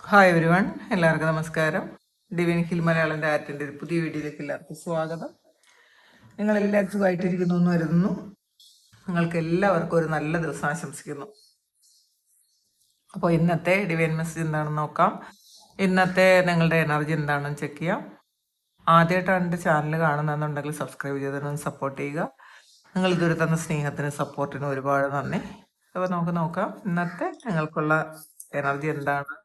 Hi everyone, എല്ലാവർക്കും നമസ്കാരം. Divine hill മലയാളൻ്റെ ആറ്റിൻ്റെ ഒരു പുതിയ വീഡിയോയിലേക്ക് എല്ലാവർക്കും സ്വാഗതം. നിങ്ങൾ എല്ലാവരും സുഖമായിട്ടിരിക്കുന്നു എന്ന് കരുതുന്നു. നിങ്ങൾക്ക് എല്ലാവർക്കും ഒരു നല്ല ദിവസം ആശംസിക്കുന്നു. അപ്പോൾ ഇന്നത്തെ ഡിവൈൻ മെസ്സേജ് എന്താണെന്ന് നോക്കാം. ഇന്നത്തെ നിങ്ങളുടെ എനർജി എന്താണെന്ന് ചെക്ക് ചെയ്യാം. ആദ്യമായിട്ടാണ് എൻ്റെ ചാനൽ കാണുന്നതെന്നുണ്ടെങ്കിൽ സബ്സ്ക്രൈബ് ചെയ്തതിനൊന്ന് സപ്പോർട്ട് ചെയ്യുക. നിങ്ങൾ ഇതുവരെ തന്ന സ്നേഹത്തിനും സപ്പോർട്ടിനും ഒരുപാട് നന്ദി. അപ്പോൾ നമുക്ക് നോക്കാം ഇന്നത്തെ നിങ്ങൾക്കുള്ള എനർജി എന്താണ്,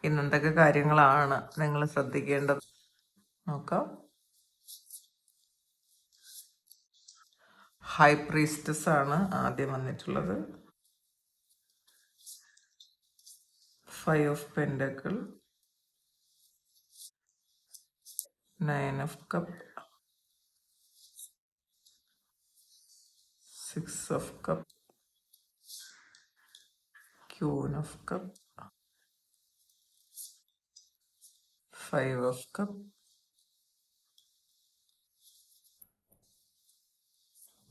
ഇന്നെന്തൊക്കെ കാര്യങ്ങളാണ് നിങ്ങൾ ശ്രദ്ധിക്കേണ്ടത് നോക്കാം. ഹൈ പ്രീസ്റ്റസ് ആണ് ആദ്യം വന്നിട്ടുള്ളത്. 5 of pentacle, 9 of cup, 6 of cup, queen of cup, 5 of cup,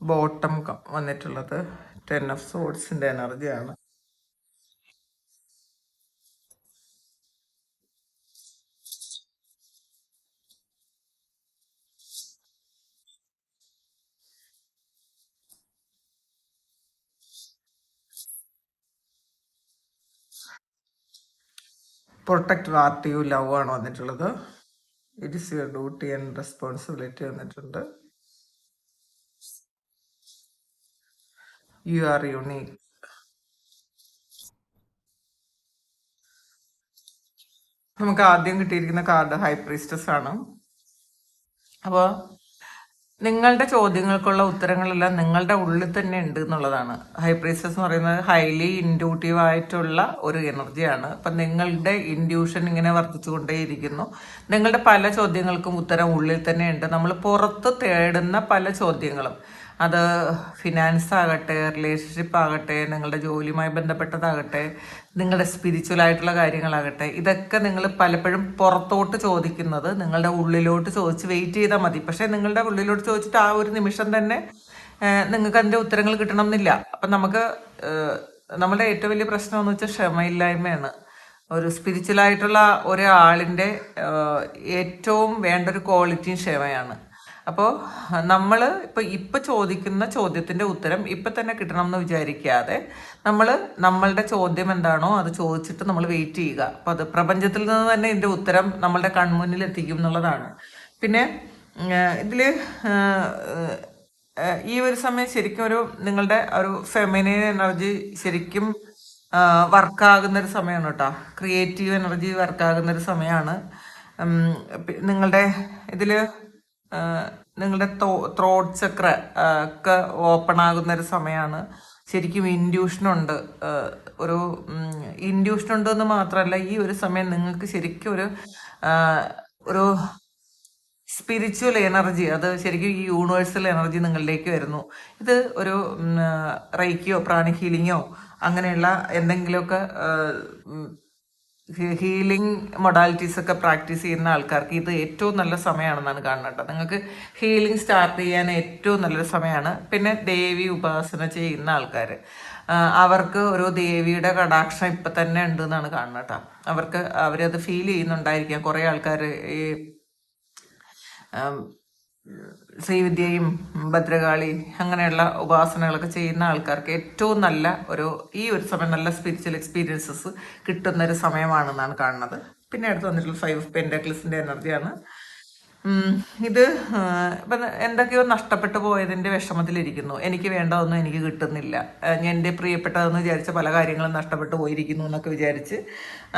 bottom വന്നിട്ടുള്ളത് 10 ഓഫ് സോഡ്സിന്റെ എനർജിയാണ്. പ്രൊട്ടക്ട് ആർട്ട് ലവ് ആണ് വന്നിട്ടുള്ളത്. It is your duty and responsibility വന്നിട്ടുണ്ട്. You are unique. നമുക്ക് ആദ്യം കിട്ടിയിരിക്കുന്ന കാർഡ് ഹൈ പ്രീസ്റ്റസ് ആണ്. അപ്പോൾ നിങ്ങളുടെ ചോദ്യങ്ങൾക്കുള്ള ഉത്തരങ്ങളെല്ലാം നിങ്ങളുടെ ഉള്ളിൽ തന്നെ ഉണ്ട് എന്നുള്ളതാണ്. ഹൈ പ്രീസ്റ്റസ് എന്ന് പറയുന്നത് ഹൈലി ഇൻഡ്യൂട്ടീവ് ആയിട്ടുള്ള ഒരു എനർജിയാണ്. അപ്പം നിങ്ങളുടെ ഇൻഡ്യൂഷൻ ഇങ്ങനെ വർദ്ധിച്ചുകൊണ്ടേയിരിക്കുന്നു. നിങ്ങളുടെ പല ചോദ്യങ്ങൾക്കും ഉത്തരം ഉള്ളിൽ തന്നെ ഉണ്ട്. നമ്മൾ പുറത്ത് തേടുന്ന പല ചോദ്യങ്ങളും, അത് ഫിനാൻസ് ആകട്ടെ, റിലേഷൻഷിപ്പ് ആകട്ടെ, നിങ്ങളുടെ ജോലിയുമായി ബന്ധപ്പെട്ടതാകട്ടെ, നിങ്ങളുടെ സ്പിരിച്വൽ ആയിട്ടുള്ള കാര്യങ്ങളാകട്ടെ, ഇതൊക്കെ നിങ്ങൾ പലപ്പോഴും പുറത്തോട്ട് ചോദിക്കുന്നത് നിങ്ങളുടെ ഉള്ളിലോട്ട് ചോദിച്ച് വെയിറ്റ് ചെയ്താൽ മതി. പക്ഷേ നിങ്ങളുടെ ഉള്ളിലോട്ട് ചോദിച്ചിട്ട് ആ ഒരു നിമിഷം തന്നെ നിങ്ങൾക്ക് അതിൻ്റെ ഉത്തരങ്ങൾ കിട്ടണം എന്നില്ല. അപ്പം നമുക്ക് നമ്മുടെ ഏറ്റവും വലിയ പ്രശ്നം എന്ന് വെച്ചാൽ ക്ഷമയില്ലായ്മയാണ്. ഒരു സ്പിരിച്വലായിട്ടുള്ള ഒരാളിൻ്റെ ഏറ്റവും വേണ്ട ഒരു ക്വാളിറ്റിയും ക്ഷമയാണ്. അപ്പോൾ നമ്മൾ ഇപ്പം ചോദിക്കുന്ന ചോദ്യത്തിൻ്റെ ഉത്തരം ഇപ്പം തന്നെ കിട്ടണം എന്ന് വിചാരിക്കാതെ നമ്മൾ നമ്മളുടെ ചോദ്യം എന്താണോ അത് ചോദിച്ചിട്ട് നമ്മൾ വെയിറ്റ് ചെയ്യുക. അപ്പം അത് പ്രപഞ്ചത്തിൽ നിന്ന് തന്നെ ഇതിൻ്റെ ഉത്തരം നമ്മളുടെ കൺമുന്നിൽ എത്തിക്കും എന്നുള്ളതാണ്. പിന്നെ ഇതിൽ ഈ ഒരു സമയം ശരിക്കും ഒരു നിങ്ങളുടെ ഒരു ഫെമിനിൻ എനർജി ശരിക്കും വർക്കാകുന്നൊരു സമയമാണ് കേട്ടോ. ക്രിയേറ്റീവ് എനർജി വർക്കാകുന്നൊരു സമയമാണ്. നിങ്ങളുടെ ഇതിൽ നിങ്ങളുടെ ത്രോട്ട് ചക്ര ഒക്കെ ഓപ്പൺ ആകുന്ന ഒരു സമയമാണ്. ശരിക്കും ഇൻഡ്യൂഷനുണ്ട്. ഒരു ഇൻഡ്യൂഷനുണ്ട് എന്ന് മാത്രമല്ല, ഈ ഒരു സമയം നിങ്ങൾക്ക് ശരിക്കും ഒരു സ്പിരിച്വൽ എനർജി, അത് ശരിക്കും ഈ യൂണിവേഴ്സൽ എനർജി നിങ്ങളിലേക്ക് വരുന്നു. ഇത് ഒരു റൈക്കിയോ പ്രാണി ഹീലിങ്ങോ അങ്ങനെയുള്ള എന്തെങ്കിലുമൊക്കെ ഹീലിംഗ് മൊഡാലിറ്റീസ് ഒക്കെ പ്രാക്ടീസ് ചെയ്യുന്ന ആൾക്കാർക്ക് ഇത് ഏറ്റവും നല്ല സമയമാണെന്നാണ് കാണുന്നത്. നിങ്ങൾക്ക് ഹീലിംഗ് സ്റ്റാർട്ട് ചെയ്യാൻ ഏറ്റവും നല്ലൊരു സമയമാണ്. പിന്നെ ദേവി ഉപാസന ചെയ്യുന്ന ആൾക്കാർ, അവർക്ക് ഒരു ദേവിയുടെ കടാക്ഷം ഇപ്പം തന്നെ ഉണ്ട് എന്നാണ് കാണുന്നത്. അവരത് ഫീൽ ചെയ്യുന്നുണ്ടായിരിക്കാം. കുറേ ആൾക്കാർ ഈ ശ്രീവിദ്യയും ഭദ്രകാളി അങ്ങനെയുള്ള ഉപാസനകളൊക്കെ ചെയ്യുന്ന ആൾക്കാർക്ക് ഏറ്റവും നല്ല ഈ ഒരു സമയം നല്ല സ്പിരിച്വൽ എക്സ്പീരിയൻസസ് കിട്ടുന്ന ഒരു സമയമാണെന്നാണ് കാണുന്നത്. പിന്നെ അടുത്ത് വന്നിട്ടുള്ള 5 ഓഫ് പെൻഡക്കിൾസിൻ്റെ എനർജിയാണ്. ഇത് ഇപ്പം എന്തൊക്കെയോ നഷ്ടപ്പെട്ടു പോയതിൻ്റെ വിഷമത്തിലിരിക്കുന്നു. എനിക്ക് വേണ്ടതൊന്നും എനിക്ക് കിട്ടുന്നില്ല, എൻ്റെ പ്രിയപ്പെട്ടതെന്ന് വിചാരിച്ച പല കാര്യങ്ങളും നഷ്ടപ്പെട്ടു പോയിരിക്കുന്നു എന്നൊക്കെ വിചാരിച്ച്,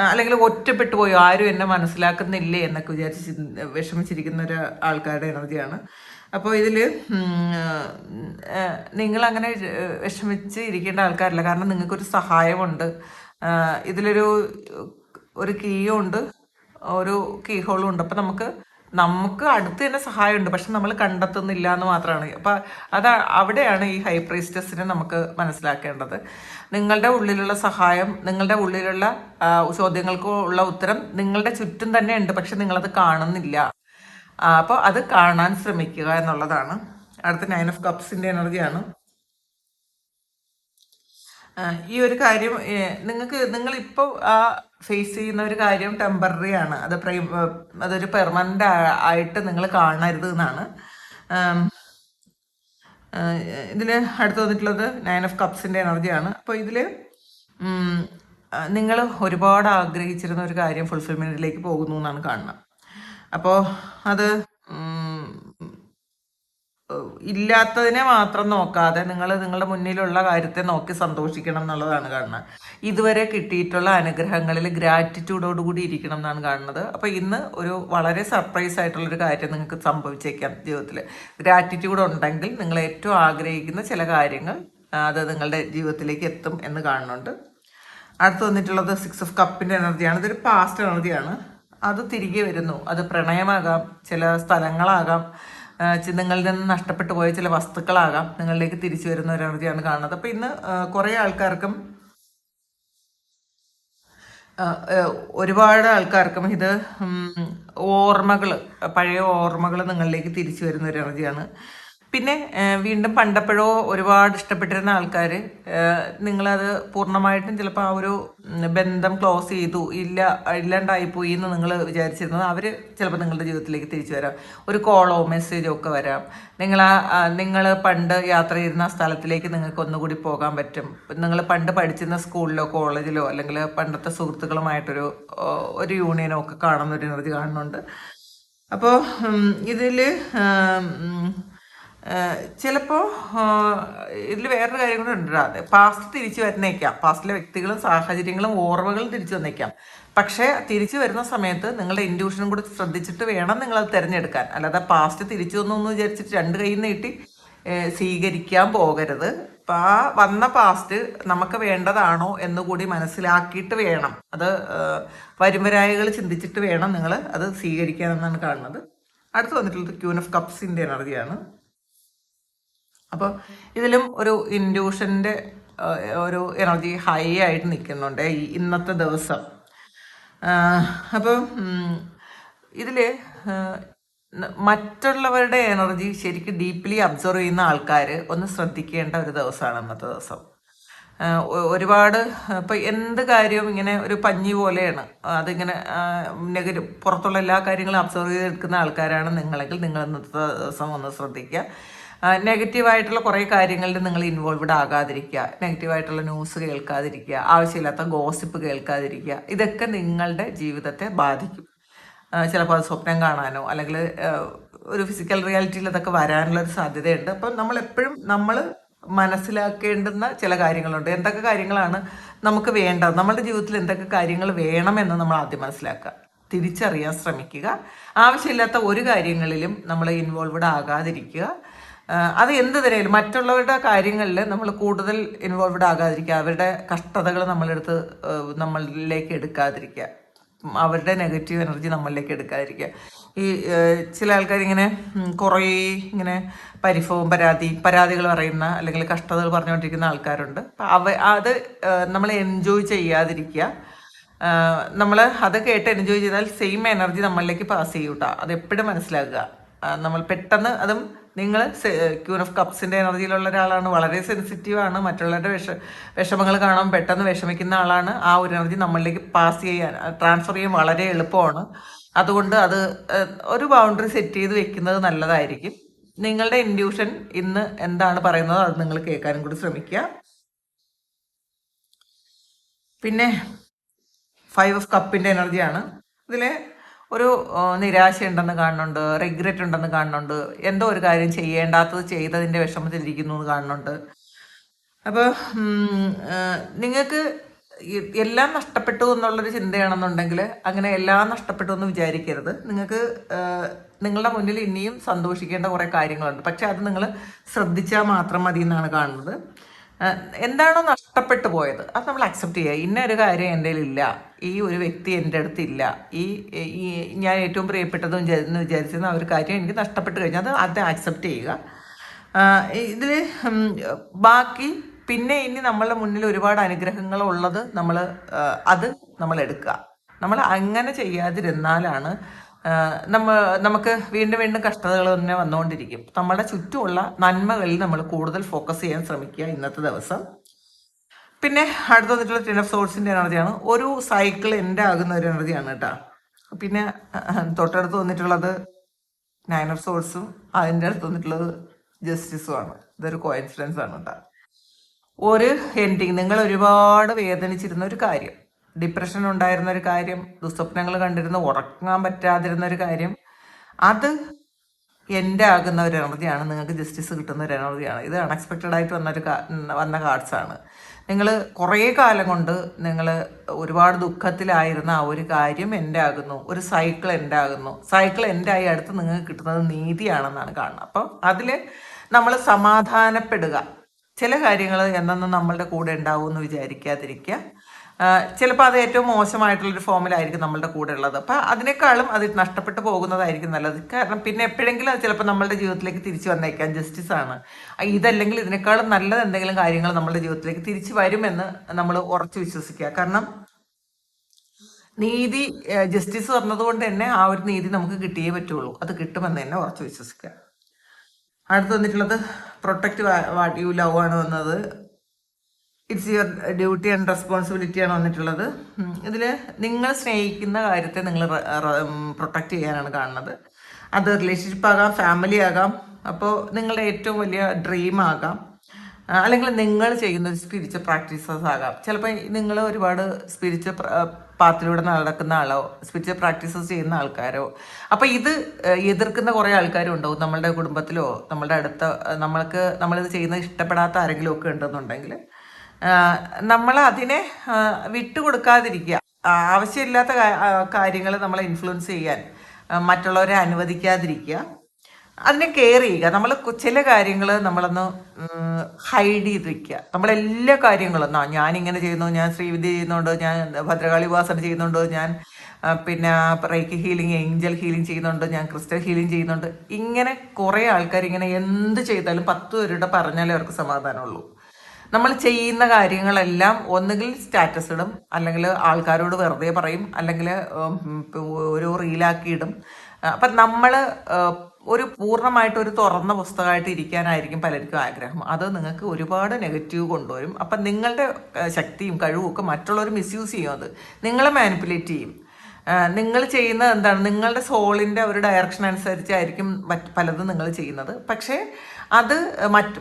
അല്ലെങ്കിൽ ഒറ്റപ്പെട്ടു പോയി, ആരും എന്നെ മനസ്സിലാക്കുന്നില്ലേ എന്നൊക്കെ വിചാരിച്ച് വിഷമിച്ചിരിക്കുന്ന ഒരു ആൾക്കാരുടെ എനർജിയാണ്. അപ്പോൾ ഇതിൽ നിങ്ങളങ്ങനെ വിഷമിച്ച് ഇരിക്കേണ്ട ആൾക്കാരല്ല. കാരണം നിങ്ങൾക്കൊരു സഹായമുണ്ട്. ഒരു കീയും ഉണ്ട്, ഒരു കീ ഹോളും ഉണ്ട്. അപ്പം നമുക്ക് അടുത്ത് തന്നെ സഹായമുണ്ട്, പക്ഷെ നമ്മൾ കണ്ടെത്തുന്നില്ല എന്ന് മാത്രമാണ്. അപ്പം അവിടെയാണ് ഈ ഹൈ പ്രീസ്റ്റസിനെ നമുക്ക് മനസ്സിലാക്കേണ്ടത്. നിങ്ങളുടെ ഉള്ളിലുള്ള സഹായം, നിങ്ങളുടെ ഉള്ളിലുള്ള ചോദ്യങ്ങൾക്കുള്ള ഉത്തരം നിങ്ങളുടെ ചുറ്റും തന്നെ ഉണ്ട്, പക്ഷെ നിങ്ങളത് കാണുന്നില്ല. അപ്പോൾ അത് കാണാൻ ശ്രമിക്കുക എന്നുള്ളതാണ്. അടുത്ത 9 ഓഫ് കപ്സിൻ്റെ എനർജിയാണ്. ഈ ഒരു കാര്യം നിങ്ങളിപ്പോൾ ആ ഫേസ് ചെയ്യുന്ന ഒരു കാര്യം ടെമ്പററി ആണ്. അതൊരു പെർമനന്റ് ആയിട്ട് നിങ്ങൾ കാണരുത് എന്നാണ്. ഇതിൽ അടുത്ത് വന്നിട്ടുള്ളത് 9 of Cupsന്റെ എനർജിയാണ്. അപ്പോൾ ഇതിൽ നിങ്ങൾ ഒരുപാട് ആഗ്രഹിച്ചിരുന്ന ഒരു കാര്യം ഫുൾഫിൽമെന്റിലേക്ക് പോകുന്നു എന്നാണ് കാണുന്നത്. അപ്പോൾ അത് ഇല്ലാത്തതിനെ മാത്രം നോക്കാതെ നിങ്ങളുടെ മുന്നിലുള്ള കാര്യത്തെ നോക്കി സന്തോഷിക്കണം എന്നുള്ളതാണ് കാണുന്നത്. ഇതുവരെ കിട്ടിയിട്ടുള്ള അനുഗ്രഹങ്ങളിൽ ഗ്രാറ്റിറ്റ്യൂഡോടുകൂടി ഇരിക്കണം എന്നാണ് കാണുന്നത്. അപ്പോൾ ഇന്ന് ഒരു വളരെ സർപ്രൈസ് ആയിട്ടുള്ളൊരു കാര്യം നിങ്ങൾക്ക് സംഭവിച്ചേക്കാം ജീവിതത്തിൽ. ഗ്രാറ്റിറ്റ്യൂഡ് ഉണ്ടെങ്കിൽ നിങ്ങൾ ഏറ്റവും ആഗ്രഹിക്കുന്ന ചില കാര്യങ്ങൾ അത് നിങ്ങളുടെ ജീവിതത്തിലേക്ക് എത്തും എന്ന് കാണുന്നുണ്ട്. അടുത്ത് വന്നിട്ടുള്ളത് 6 of Cupന്റെ എനർജിയാണ്. ഇതൊരു പാസ്റ്റ് എനർജിയാണ്. അത് തിരികെ വരുന്നു. അത് പ്രണയമാകാം, ചില സ്ഥലങ്ങളാകാം, നിങ്ങളിൽ നിന്ന് നഷ്ടപ്പെട്ടു പോയ ചില വസ്തുക്കളാകാം, നിങ്ങളിലേക്ക് തിരിച്ചു വരുന്ന ഒരു എനർജിയാണ് കാണുന്നത്. അപ്പം ഇന്ന് കുറേ ആൾക്കാർക്കും ഒരുപാട് ആൾക്കാർക്കും ഇത് ഓർമ്മകൾ, പഴയ ഓർമ്മകൾ നിങ്ങളിലേക്ക് തിരിച്ചു വരുന്ന ഒരു എനർജിയാണ്. പിന്നെ വീണ്ടും പണ്ടപ്പോഴോ ഒരുപാട് ഇഷ്ടപ്പെട്ടിരുന്ന ആൾക്കാർ നിങ്ങളത് പൂർണ്ണമായിട്ടും ചിലപ്പോൾ ആ ഒരു ബന്ധം ക്ലോസ് ചെയ്തു, ഇല്ലാണ്ടായിപ്പോയി എന്ന് നിങ്ങൾ വിചാരിച്ചിരുന്നത് അവർ ചിലപ്പോൾ നിങ്ങളുടെ ജീവിതത്തിലേക്ക് തിരിച്ചു വരാം. ഒരു കോളോ മെസ്സേജോ ഒക്കെ വരാം. നിങ്ങൾ പണ്ട് യാത്ര ചെയ്യുന്ന സ്ഥലത്തിലേക്ക് നിങ്ങൾക്ക് ഒന്നുകൂടി പോകാൻ പറ്റും. നിങ്ങൾ പണ്ട് പഠിച്ചിരുന്ന സ്കൂളിലോ കോളേജിലോ അല്ലെങ്കിൽ പണ്ടത്തെ സുഹൃത്തുക്കളുമായിട്ടൊരു യൂണിയനോ ഒക്കെ കാണുന്ന ഒരു എനർജി കാണുന്നുണ്ട്. അപ്പോൾ ഇതിൽ ചിലപ്പോൾ ഇതിൽ വേറൊരു കാര്യം കൂടെ ഉണ്ട്. പാസ്റ്റ് തിരിച്ചു വരുന്നേക്കാം, പാസ്റ്റിലെ വ്യക്തികളും സാഹചര്യങ്ങളും ഓർമ്മകളും തിരിച്ചു വന്നേക്കാം. പക്ഷേ തിരിച്ചു വരുന്ന സമയത്ത് നിങ്ങളുടെ ഇൻഡ്യൂഷനും കൂടി ശ്രദ്ധിച്ചിട്ട് വേണം നിങ്ങളത് തിരഞ്ഞെടുക്കാൻ. അല്ലാതെ പാസ്റ്റ് തിരിച്ചു വന്നു എന്ന് വിചാരിച്ചിട്ട് 2 കൈ നീട്ടി സ്വീകരിക്കാൻ പോകരുത്. അപ്പം ആ വന്ന പാസ്റ്റ് നമുക്ക് വേണ്ടതാണോ എന്നുകൂടി മനസ്സിലാക്കിയിട്ട് വേണം, അത് വരുംവരായികൾ ചിന്തിച്ചിട്ട് വേണം നിങ്ങൾ അത് സ്വീകരിക്കാനെന്നാണ് കാണുന്നത്. അടുത്ത് വന്നിട്ടുള്ളത് Queen of Cupsന്റെ എനർജിയാണ്. അപ്പോൾ ഇതിലും ഒരു ഇൻഡ്യൂഷൻ്റെ ഒരു എനർജി ഹൈ ആയിട്ട് നിൽക്കുന്നുണ്ട് ഇന്നത്തെ ദിവസം. അപ്പോൾ ഇതിൽ മറ്റുള്ളവരുടെ എനർജി ശരിക്കും ഡീപ്ലി അബ്സർവ് ചെയ്യുന്ന ആൾക്കാർ ഒന്ന് ശ്രദ്ധിക്കേണ്ട ഒരു ദിവസമാണ് ഇന്നത്തെ ദിവസം. ഒരുപാട് ഇപ്പം എന്ത് കാര്യവും ഇങ്ങനെ ഒരു പഞ്ഞി പോലെയാണ്. അതിങ്ങനെ പുറത്തുള്ള എല്ലാ കാര്യങ്ങളും അബ്സർവ് ചെയ്തെടുക്കുന്ന ആൾക്കാരാണ് നിങ്ങളെങ്കിൽ നിങ്ങൾ ഇന്നത്തെ ദിവസം ഒന്ന് ശ്രദ്ധിക്കുക. നെഗറ്റീവായിട്ടുള്ള കുറേ കാര്യങ്ങളിൽ നിങ്ങൾ ഇൻവോൾവ്ഡ് ആകാതിരിക്കുക, നെഗറ്റീവായിട്ടുള്ള ന്യൂസ് കേൾക്കാതിരിക്കുക, ആവശ്യമില്ലാത്ത ഗോസിപ്പ് കേൾക്കാതിരിക്കുക. ഇതൊക്കെ നിങ്ങളുടെ ജീവിതത്തെ ബാധിക്കും. ചിലപ്പോൾ അത് സ്വപ്നം കാണാനോ അല്ലെങ്കിൽ ഒരു ഫിസിക്കൽ റിയാലിറ്റിയിൽ അതൊക്കെ വരാനുള്ളൊരു സാധ്യതയുണ്ട്. അപ്പം നമ്മളെപ്പോഴും നമ്മൾ മനസ്സിലാക്കേണ്ടുന്ന ചില കാര്യങ്ങളുണ്ട്. എന്തൊക്കെ കാര്യങ്ങളാണ് നമുക്ക് വേണ്ടത്, നമ്മുടെ ജീവിതത്തിൽ എന്തൊക്കെ കാര്യങ്ങൾ വേണമെന്ന് നമ്മൾ ആദ്യം മനസ്സിലാക്കുക, തിരിച്ചറിയാൻ ശ്രമിക്കുക. ആവശ്യമില്ലാത്ത ഒരു കാര്യങ്ങളിലും നമ്മൾ ഇൻവോൾവ്ഡ് ആകാതിരിക്കുക. അത് എന്ത് തന്നെയാലും മറ്റുള്ളവരുടെ കാര്യങ്ങളിൽ നമ്മൾ കൂടുതൽ ഇൻവോൾവ്ഡ് ആകാതിരിക്കുക, അവരുടെ കഷ്ടതകൾ നമ്മളിലേക്ക് എടുക്കാതിരിക്കുക, അവരുടെ നെഗറ്റീവ് എനർജി നമ്മളിലേക്ക് എടുക്കാതിരിക്കുക. ഈ ചില ആൾക്കാരിങ്ങനെ കുറേ ഇങ്ങനെ പരാതികൾ പറയുന്ന അല്ലെങ്കിൽ കഷ്ടതകൾ പറഞ്ഞുകൊണ്ടിരിക്കുന്ന ആൾക്കാരുണ്ട്. അത് നമ്മൾ എൻജോയ് ചെയ്യാതിരിക്കുക. നമ്മൾ അത് കേട്ട് എൻജോയ് ചെയ്താൽ സെയിം എനർജി നമ്മളിലേക്ക് പാസ് ചെയ്യൂട്ടാ. അത് എപ്പോഴും മനസ്സിലാക്കുക. നമ്മൾ പെട്ടെന്ന് അതും നിങ്ങൾ ക്യൂൻ ഓഫ് കപ്സിൻ്റെ എനർജിയിലുള്ള ഒരാളാണ്, വളരെ സെൻസിറ്റീവാണ്, മറ്റുള്ളവരുടെ വിഷമങ്ങൾ കാണാൻ പെട്ടെന്ന് വിഷമിക്കുന്ന ആളാണ്. ആ ഒരു എനർജി നമ്മളിലേക്ക് ട്രാൻസ്ഫർ ചെയ്യാൻ വളരെ എളുപ്പമാണ്. അതുകൊണ്ട് അത് ഒരു ബൗണ്ടറി സെറ്റ് ചെയ്ത് വെക്കുന്നത് നല്ലതായിരിക്കും. നിങ്ങളുടെ ഇൻഡ്യൂഷൻ ഇന്ന് എന്താണ് പറയുന്നത് അത് നിങ്ങൾ കേൾക്കാനും കൂടി ശ്രമിക്കുക. പിന്നെ 5 of Cupന്റെ എനർജിയാണ്. ഇതിൽ ഒരു നിരാശ ഉണ്ടെന്ന് കാണുന്നുണ്ട്, റിഗ്രറ്റ് ഉണ്ടെന്ന് കാണുന്നുണ്ട്, എന്തോ ഒരു കാര്യം ചെയ്യേണ്ടാത്തത് ചെയ്തതിൻ്റെ വിഷമത്തിലിരിക്കുന്നു എന്ന് കാണുന്നുണ്ട്. അപ്പോൾ നിങ്ങൾക്ക് എല്ലാം നഷ്ടപ്പെട്ടു എന്നുള്ളൊരു ചിന്തയാണെന്നുണ്ടെങ്കിൽ അങ്ങനെ എല്ലാം നഷ്ടപ്പെട്ടു എന്ന് വിചാരിക്കരുത്. നിങ്ങൾക്ക് നിങ്ങളുടെ മുന്നിൽ ഇനിയും സന്തോഷിക്കേണ്ട കുറേ കാര്യങ്ങളുണ്ട്. പക്ഷെ അത് നിങ്ങൾ ശ്രദ്ധിച്ചാൽ മാത്രം മതി എന്നാണ് കാണുന്നത്. എന്താണോ നഷ്ടപ്പെട്ടു പോയത് അത് നമ്മൾ അക്സെപ്റ്റ് ചെയ്യുക. ഇന്നൊരു കാര്യം എൻ്റെ ഇല്ല, ഈ ഒരു വ്യക്തി എൻ്റെ അടുത്തില്ല, ഈ ഞാൻ ഏറ്റവും പ്രിയപ്പെട്ടതും എന്ന് വിചാരിച്ചിരുന്ന ആ ഒരു കാര്യം എനിക്ക് നഷ്ടപ്പെട്ട് കഴിഞ്ഞാൽ അത് അക്സെപ്റ്റ് ചെയ്യുക. ഇതിൽ ബാക്കി പിന്നെ ഇനി നമ്മളുടെ മുന്നിൽ ഒരുപാട് അനുഗ്രഹങ്ങൾ ഉള്ളത് അത് നമ്മൾ എടുക്കുക. നമ്മൾ അങ്ങനെ ചെയ്യാതിരുന്നാലാണ് നമുക്ക് വീണ്ടും വീണ്ടും കഷ്ടതകൾ തന്നെ വന്നുകൊണ്ടിരിക്കും. നമ്മുടെ ചുറ്റുമുള്ള നന്മകളിൽ നമ്മൾ കൂടുതൽ ഫോക്കസ് ചെയ്യാൻ ശ്രമിക്കുക ഇന്നത്തെ ദിവസം. പിന്നെ അടുത്ത് വന്നിട്ടുള്ള 10 of Swordsന്റെ എനർജിയാണ്. ഒരു സൈക്കിൾ എൻ്റെ ആകുന്ന ഒരു എനർജിയാണ് കേട്ടോ. പിന്നെ തൊട്ടടുത്ത് വന്നിട്ടുള്ളത് 9 of Swordsഉം അതിൻ്റെ അടുത്ത് വന്നിട്ടുള്ളത് ജസ്റ്റിസുമാണ്. ഇതൊരു കോയിൻസിഡൻസ് ആണ് കേട്ടോ. ഒരു എൻഡിങ്, നിങ്ങൾ ഒരുപാട് വേദനിച്ചിരുന്ന ഒരു കാര്യം, ഡിപ്രഷൻ ഉണ്ടായിരുന്ന ഒരു കാര്യം, ദുസ്വപ്നങ്ങൾ കണ്ടിരുന്ന, ഉറങ്ങാൻ പറ്റാതിരുന്ന ഒരു കാര്യം, അത് എൻ്റെ ആകുന്ന ഒരു എനർജിയാണ്. നിങ്ങൾക്ക് ജസ്റ്റിസ് കിട്ടുന്ന ഒരു എനർജിയാണ്. ഇത് അൺഎക്സ്പെക്റ്റഡ് ആയിട്ട് വന്ന കാർഡ്സ് ആണ്. നിങ്ങൾ കുറേ കാലം കൊണ്ട് നിങ്ങൾ ഒരുപാട് ദുഃഖത്തിലായിരുന്ന ആ ഒരു കാര്യം എൻ്റെ ആകുന്നു. ഒരു സൈക്കിൾ എൻ്റെ ആകുന്നു. സൈക്കിൾ എൻ്റെ ആയി അടുത്ത് നിങ്ങൾക്ക് കിട്ടുന്നത് നീതിയാണെന്നാണ് കാണുന്നത്. അപ്പം അതിൽ നമ്മൾ സമാധാനപ്പെടുക. ചില കാര്യങ്ങൾ എന്നെന്നും നമ്മളുടെ കൂടെ ഉണ്ടാവും എന്ന് വിചാരിക്കാതിരിക്കുക. ചിലപ്പോൾ അത് ഏറ്റവും മോശമായിട്ടുള്ളൊരു ഫോമിലായിരിക്കും നമ്മളുടെ കൂടെ ഉള്ളത്. അപ്പം അതിനേക്കാളും അത് നഷ്ടപ്പെട്ടു പോകുന്നതായിരിക്കും നല്ലത്. കാരണം പിന്നെ എപ്പോഴെങ്കിലും അത് ചിലപ്പോൾ നമ്മളുടെ ജീവിതത്തിലേക്ക് തിരിച്ചു വന്നേക്കാം. ജസ്റ്റിസ് ആണ്. ഇതല്ലെങ്കിൽ ഇതിനേക്കാളും നല്ലത് എന്തെങ്കിലും കാര്യങ്ങൾ നമ്മളുടെ ജീവിതത്തിലേക്ക് തിരിച്ചു വരുമെന്ന് നമ്മൾ ഉറച്ചു വിശ്വസിക്കുക. കാരണം നീതി, ജസ്റ്റിസ് പറഞ്ഞതുകൊണ്ട് തന്നെ ആ ഒരു നീതി നമുക്ക് കിട്ടിയേ പറ്റുള്ളൂ. അത് കിട്ടുമെന്ന് തന്നെ ഉറച്ചു വിശ്വസിക്കുക. അടുത്ത് വന്നിട്ടുള്ളത് പ്രൊട്ടക്റ്റ് വാട്ട് യു ലവ് ആണ് വന്നത്. It's your duty and responsibility ആണ് വന്നിട്ടുള്ളത്. ഇതിൽ നിങ്ങൾ സ്നേഹിക്കുന്ന കാര്യത്തെ നിങ്ങൾ പ്രൊട്ടക്റ്റ് ചെയ്യാനാണ് കാണുന്നത്. അത് റിലേഷൻഷിപ്പ് ആകാം, ഫാമിലി ആകാം, അപ്പോൾ നിങ്ങളുടെ ഏറ്റവും വലിയ ഡ്രീം ആകാം, അല്ലെങ്കിൽ നിങ്ങൾ ചെയ്യുന്ന ഒരു സ്പിരിച്വൽ പ്രാക്ടീസസ് ആകാം. ചിലപ്പോൾ നിങ്ങൾ ഒരുപാട് സ്പിരിച്വൽ പാത്തിലൂടെ നടക്കുന്ന ആളോ സ്പിരിച്വൽ പ്രാക്ടീസസ് ചെയ്യുന്ന ആൾക്കാരോ, അപ്പോൾ ഇത് എതിർക്കുന്ന കുറേ ആൾക്കാരും ഉണ്ടാവും നമ്മളുടെ കുടുംബത്തിലോ നമ്മളുടെ അടുത്ത നമ്മളിത് ചെയ്യുന്നത് ഇഷ്ടപ്പെടാത്ത ആരെങ്കിലും ഒക്കെ ഉണ്ടെന്നുണ്ടെങ്കിൽ നമ്മൾ അതിനെ വിട്ടുകൊടുക്കാതിരിക്കുക. ആവശ്യമില്ലാത്ത കാര്യങ്ങൾ നമ്മളെ ഇൻഫ്ലുവൻസ് ചെയ്യാൻ മറ്റുള്ളവരെ അനുവദിക്കാതിരിക്കുക. അതിനെ കെയർ ചെയ്യുക. നമ്മൾ ചില കാര്യങ്ങൾ നമ്മളൊന്ന് ഹൈഡ് ചെയ്ത് വയ്ക്കുക. നമ്മളെല്ലാ കാര്യങ്ങളും ഞാനിങ്ങനെ ചെയ്യുന്നു, ഞാൻ ശ്രീവിദ്യ ചെയ്യുന്നുണ്ട്, ഞാൻ ഭദ്രകാളി ഉപാസന ചെയ്യുന്നുണ്ട്, ഞാൻ പിന്നെ റേക്കി ഹീലിംഗ്, ഏഞ്ചൽ ഹീലിംഗ് ചെയ്യുന്നുണ്ട്, ഞാൻ ക്രിസ്റ്റൽ ഹീലിംഗ് ചെയ്യുന്നുണ്ട്. ഇങ്ങനെ കുറേ ആൾക്കാർ ഇങ്ങനെ എന്ത് ചെയ്താലും 10 പേരുടെ പറഞ്ഞാലേ അവർക്ക് സമാധാനമുള്ളൂ. നമ്മൾ ചെയ്യുന്ന കാര്യങ്ങളെല്ലാം ഒന്നുകിൽ സ്റ്റാറ്റസ് ഇടും, അല്ലെങ്കിൽ ആൾക്കാരോട് വെറുതെ പറയും, അല്ലെങ്കിൽ ഒരു റീലാക്കി ഇടും. അപ്പം നമ്മൾ ഒരു പൂർണ്ണമായിട്ട് ഒരു തുറന്ന പുസ്തകമായിട്ട് ഇരിക്കാനായിരിക്കും പലർക്കും ആഗ്രഹം. അത് നിങ്ങൾക്ക് ഒരുപാട് നെഗറ്റീവ് കൊണ്ടുവരും. അപ്പം നിങ്ങളുടെ ശക്തിയും കഴിവും ഒക്കെ മറ്റുള്ളവർ മിസ്യൂസ് ചെയ്യും. അത് നിങ്ങളെ മാനിപ്പുലേറ്റ് ചെയ്യും. നിങ്ങൾ ചെയ്യുന്നത് എന്താണ്, നിങ്ങളുടെ സോളിൻ്റെ ഒരു ഡയറക്ഷൻ അനുസരിച്ചായിരിക്കും പലതും നിങ്ങൾ ചെയ്യുന്നത്. പക്ഷേ അത്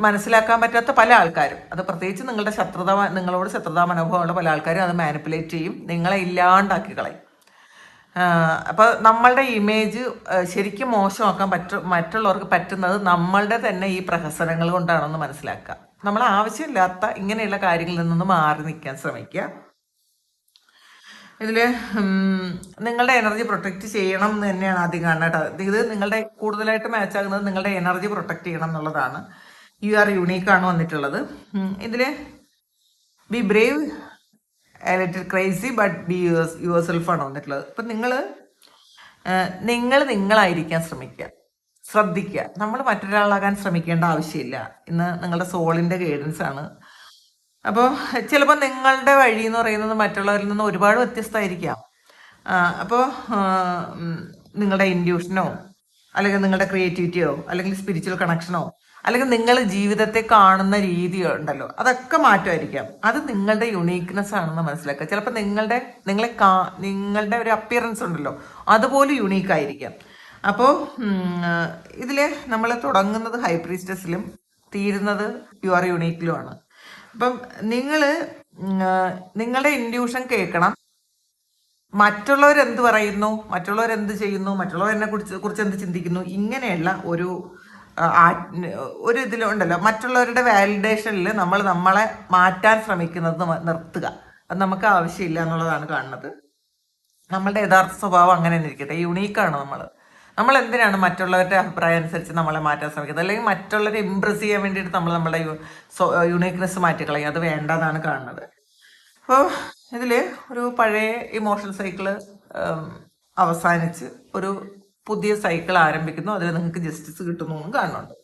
മനസ്സിലാക്കാൻ പറ്റാത്ത പല ആൾക്കാരും, അത് പ്രത്യേകിച്ച് നിങ്ങളോട് ശത്രുതാ മനോഭാവമുള്ള പല ആൾക്കാരും അത് മാനിപ്പുലേറ്റ് ചെയ്യും, നിങ്ങളെ ഇല്ലാണ്ടാക്കി കളയും. അപ്പോൾ നമ്മളുടെ ഇമേജ് ശരിക്കും മോശമാക്കാൻ മറ്റുള്ളവർക്ക് പറ്റുന്നത് നമ്മളുടെ തന്നെ ഈ പ്രഹസനങ്ങൾ കൊണ്ടാണെന്ന് മനസ്സിലാക്കുക. നമ്മൾ ആവശ്യമില്ലാത്ത ഇങ്ങനെയുള്ള കാര്യങ്ങളിൽ നിന്ന് മാറി നിൽക്കാൻ ശ്രമിക്കുക. ഇതിൽ നിങ്ങളുടെ എനർജി പ്രൊട്ടക്റ്റ് ചെയ്യണം എന്ന് തന്നെയാണ് ആദ്യം കാണുന്നത്. ഇത് നിങ്ങളുടെ കൂടുതലായിട്ട് മാച്ച് ആകുന്നത് നിങ്ങളുടെ എനർജി പ്രൊട്ടക്റ്റ് ചെയ്യണം എന്നുള്ളതാണ്. യു ആർ യൂണീക്ക് ആണ് വന്നിട്ടുള്ളത്. ഇതിൽ be brave, little crazy but be your self ആണ് വന്നിട്ടുള്ളത്. അപ്പം നിങ്ങളായിരിക്കാൻ ശ്രദ്ധിക്കുക. നമ്മൾ മറ്റൊരാളാകാൻ ശ്രമിക്കേണ്ട ആവശ്യമില്ല. ഇന്ന് നിങ്ങളുടെ സോളിൻ്റെ ഗൈഡൻസ് ആണ്. അപ്പോൾ ചിലപ്പോൾ നിങ്ങളുടെ വഴി എന്ന് പറയുന്നത് മറ്റുള്ളവരിൽ നിന്ന് ഒരുപാട് വ്യത്യസ്തമായിരിക്കാം. അപ്പോൾ നിങ്ങളുടെ ഇൻഡ്യൂഷനോ അല്ലെങ്കിൽ നിങ്ങളുടെ ക്രിയേറ്റിവിറ്റിയോ അല്ലെങ്കിൽ സ്പിരിച്വൽ കണക്ഷനോ അല്ലെങ്കിൽ നിങ്ങൾ ജീവിതത്തെ കാണുന്ന രീതിയോ ഉണ്ടല്ലോ, അതൊക്കെ മാറ്റമായിരിക്കാം. അത് നിങ്ങളുടെ യുണീക്നെസ് ആണെന്ന് മനസ്സിലാക്കുക. ചിലപ്പോൾ നിങ്ങളുടെ ഒരു അപ്പിയറൻസ് ഉണ്ടല്ലോ, അതുപോലെ യുണീക്ക് ആയിരിക്കാം. അപ്പോൾ ഇതിൽ നമ്മൾ തുടങ്ങുന്നത് ഹൈ പ്രീസ്റ്റസിലും തീരുന്നത് യു ആർ യുണീക്കിലുമാണ്. അപ്പം നിങ്ങളുടെ ഇൻഡ്യൂഷൻ കേൾക്കണം. മറ്റുള്ളവരെന്ത് പറയുന്നു, മറ്റുള്ളവരെന്ത് ചെയ്യുന്നു, മറ്റുള്ളവരെന്നെ കുറിച്ച് എന്ത് ചിന്തിക്കുന്നു, ഇങ്ങനെയുള്ള ഒരു ഇതിലുണ്ടല്ലോ, മറ്റുള്ളവരുടെ വാലിഡേഷനിൽ നമ്മളെ മാറ്റാൻ ശ്രമിക്കുന്നത് നിർത്തുക. അത് നമുക്ക് ആവശ്യമില്ല എന്നുള്ളതാണ് കാണുന്നത്. നമ്മളുടെ യഥാർത്ഥ സ്വഭാവം അങ്ങനെ തന്നെ ഇരിക്കട്ടെ. യുണീക്കാണ് നമ്മൾ എന്തിനാണ് മറ്റുള്ളവരുടെ അഭിപ്രായം അനുസരിച്ച് നമ്മളെ മാറ്റാൻ ശ്രമിക്കുന്നത്, അല്ലെങ്കിൽ മറ്റുള്ളവരെ ഇമ്പ്രസ് ചെയ്യാൻ വേണ്ടിയിട്ട് നമ്മളുടെ യുണീക്നെസ് മാറ്റിക്കളയും. അത് വേണ്ടതാണ് കാണുന്നത്. അപ്പോൾ ഇതിൽ ഒരു പഴയ ഇമോഷണൽ സൈക്കിള് അവസാനിച്ച് ഒരു പുതിയ സൈക്കിൾ ആരംഭിക്കുന്നു. അതിൽ നിങ്ങൾക്ക് ജസ്റ്റിസ് കിട്ടുന്നു എന്നും കാണുന്നുണ്ട്.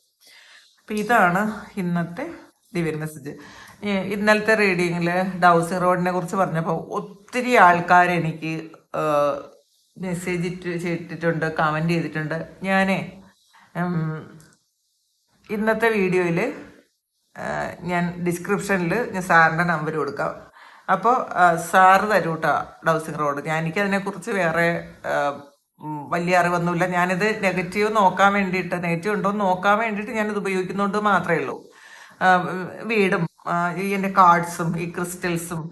അപ്പം ഇതാണ് ഇന്നത്തെ ദിവ്യൻ മെസ്സേജ്. ഇന്നലത്തെ റീഡിങ്ങിൽ ഡൗസിംഗ് റോഡിനെ കുറിച്ച് പറഞ്ഞപ്പോൾ ഒത്തിരി ആൾക്കാർ എനിക്ക് മെസ്സേജ് ചെയ്തിട്ടുണ്ട്, കമൻറ്റ് ചെയ്തിട്ടുണ്ട്. ഇന്നത്തെ വീഡിയോയിൽ ഞാൻ ഡിസ്ക്രിപ്ഷനിൽ ഞാൻ സാറിൻ്റെ നമ്പർ കൊടുക്കാം. അപ്പോൾ സാറ് തരൂട്ടാ ഡൗസിങ് റോഡ്. എനിക്കതിനെക്കുറിച്ച് വേറെ വലിയ അറിവൊന്നുമില്ല. ഞാനിത് നെഗറ്റീവ് നോക്കാൻ വേണ്ടിയിട്ട്, നെഗറ്റീവ് ഉണ്ടോ എന്ന് നോക്കാൻ വേണ്ടിയിട്ട് ഞാനിത് ഉപയോഗിക്കുന്നുണ്ട് മാത്രമേ ഉള്ളൂ. വീടും ഈ എൻ്റെ കാർഡ്സും ഈ ക്രിസ്റ്റൽസും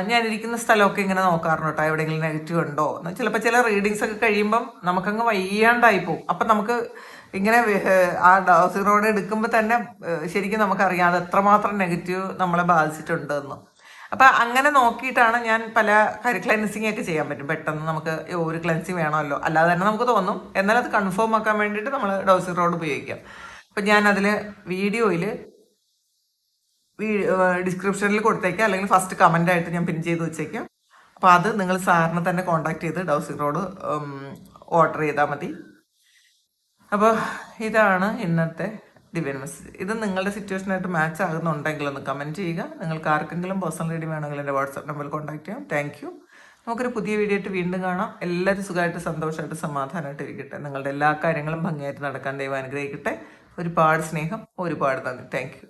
ഞാനിരിക്കുന്ന സ്ഥലമൊക്കെ ഇങ്ങനെ നോക്കാറുണ്ട് കേട്ടോ, എവിടെയെങ്കിലും നെഗറ്റീവ് ഉണ്ടോ എന്ന്. ചിലപ്പോൾ ചില റീഡിങ്സ് ഒക്കെ കഴിയുമ്പം നമുക്കങ്ങ് വയ്യാണ്ടായി പോകും. അപ്പം നമുക്ക് ഇങ്ങനെ ആ ഡൗസിങ് റോഡ് എടുക്കുമ്പോൾ തന്നെ ശരിക്കും നമുക്കറിയാം അത് എത്രമാത്രം നെഗറ്റീവ് നമ്മളെ ബാധിച്ചിട്ടുണ്ട് എന്ന്. അപ്പം അങ്ങനെ നോക്കിയിട്ടാണ് ഞാൻ പല ക്ലെൻസിങ് ഒക്കെ ചെയ്യാൻ പറ്റും. പെട്ടെന്ന് നമുക്ക് ഒരു ക്ലെൻസിങ് വേണമല്ലോ, അല്ലാതെ തന്നെ നമുക്ക് തോന്നും. എന്നാൽ അത് കൺഫേം ആക്കാൻ വേണ്ടിയിട്ട് നമ്മൾ ഡൗസിങ് റോഡ് ഉപയോഗിക്കാം. അപ്പം ഞാൻ അതിൽ വീഡിയോയിൽ ഡിസ്ക്രിപ്ഷനിൽ കൊടുത്തേക്കാം, അല്ലെങ്കിൽ ഫസ്റ്റ് കമൻ്റ് ആയിട്ട് ഞാൻ പിൻ ചെയ്ത് വെച്ചേക്കാം. അപ്പോൾ അത് നിങ്ങൾ സാറിനെ തന്നെ കോൺടാക്ട് ചെയ്ത് ഡൗസിങ് റോഡ് ഓർഡർ ചെയ്താൽ മതി. അപ്പോൾ ഇതാണ് ഇന്നത്തെ ഡിവൈൻ മെസ്സേജ്. ഇത് നിങ്ങളുടെ സിറ്റുവേഷനായിട്ട് മാച്ച് ആകുന്നുണ്ടെങ്കിൽ ഒന്ന് കമൻറ്റ് ചെയ്യുക. നിങ്ങൾക്ക് ആർക്കെങ്കിലും പേഴ്സണൽ റീഡിംഗ് വേണമെങ്കിൽ എൻ്റെ വാട്സാപ്പ് നമ്പറിൽ കോൺടാക്ട് ചെയ്യാം. Thank you. നമുക്കൊരു പുതിയ വീഡിയോ ആയിട്ട് വീണ്ടും കാണാം. എല്ലാവരും സുഖമായിട്ട് സന്തോഷമായിട്ട് സമാധാനമായിട്ട് ഇരിക്കട്ടെ. നിങ്ങളുടെ എല്ലാ കാര്യങ്ങളും ഭംഗിയായിട്ട് നടക്കാൻ ദൈവം അനുഗ്രഹിക്കട്ടെ. ഒരുപാട് സ്നേഹം, ഒരുപാട് നന്ദി. Thank you.